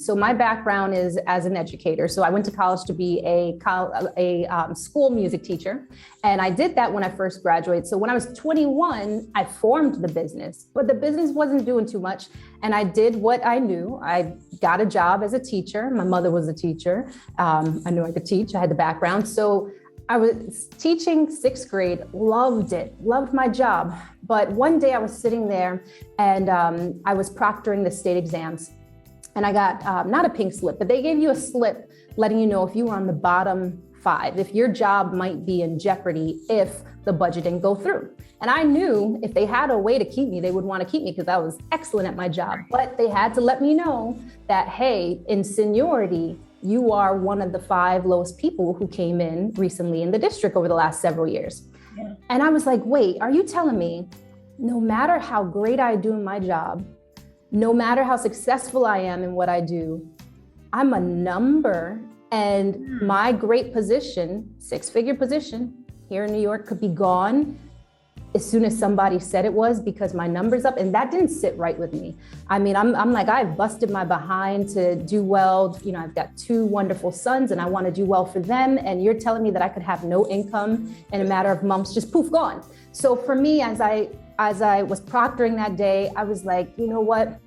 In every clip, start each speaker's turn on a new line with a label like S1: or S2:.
S1: So my background is as an educator. So I went to college to be a school music teacher. And I did that when I first graduated. So when I was 21, I formed the business, but the business wasn't doing too much. And I did what I knew. I got a job as a teacher. My mother was a teacher. I knew I could teach. I had the background. So I was teaching sixth grade, loved it, loved my job. But one day I was sitting there and I was proctoring the state exams. And I got not a pink slip, but they gave you a slip letting you know if you were on the bottom 5, if your job might be in jeopardy if the budget didn't go through. And I knew if they had a way to keep me, they would want to keep me because I was excellent at my job. But they had to let me know that, hey, in seniority, you are one of the 5 lowest people who came in recently in the district over the last several years. Yeah. And I was like, wait, are you telling me no matter how great I do in my job, no matter how successful I am in what I do, I'm a number, and my great position, 6-figure position here in New York, could be gone as soon as somebody said it was because my number's up? And that didn't sit right with me. I mean, I'm like, I've busted my behind to do well. You know, I've got 2 wonderful sons and I want to do well for them. And you're telling me that I could have no income in a matter of months, just poof, gone. So for me, as I was proctoring that day, I was like, you know what?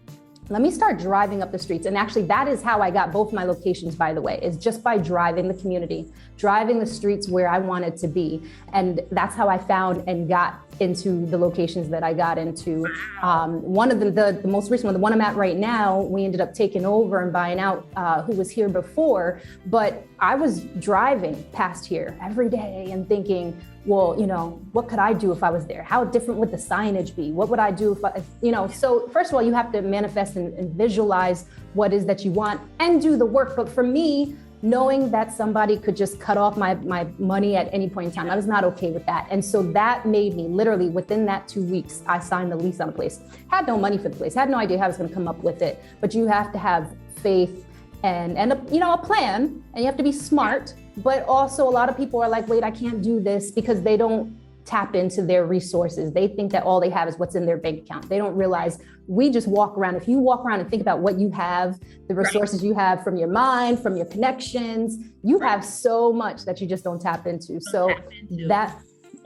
S1: Let me start driving up the streets. And actually, that is how I got both my locations, by the way, is just by driving the community, driving the streets where I wanted to be. And that's how I found and got into the locations that I got into. One of them, the most recent one, the one I'm at right now, we ended up taking over and buying out who was here before. But I was driving past here every day and thinking, well, you know, what could I do if I was there? How different would the signage be? What would I do if you know, so first of all, you have to manifest and visualize what is that you want and do the work. But for me, knowing that somebody could just cut off my money at any point in time, I was not okay with that. And so that made me literally within that 2 weeks, I signed the lease on a place. Had no money for the place, had no idea how I was going to come up with it. But you have to have faith and a plan, and you have to be smart. But also a lot of people are like, wait, I can't do this because they don't tap into their resources. They think that all they have is what's in their bank account. They don't realize we just walk around. If you walk around and think about what you have, the resources you have from your mind, from your connections, you have so much that you just don't tap into. So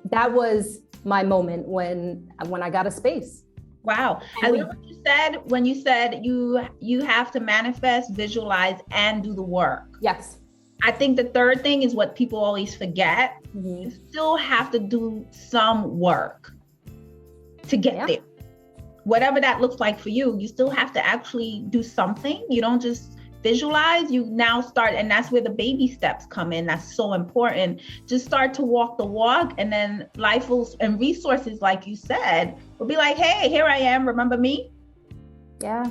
S1: that was my moment when I got a space.
S2: Wow. I love what you said when you said you have to manifest, visualize, and do the work.
S1: Yes.
S2: I think the third thing is what people always forget. Mm-hmm. You still have to do some work to get there. Whatever that looks like for you, you still have to actually do something. You don't just visualize, you now start, and that's where the baby steps come in. That's so important. Just start to walk the walk, and then life will, and resources, like you said, will be like, hey, here I am, remember me?
S1: Yeah.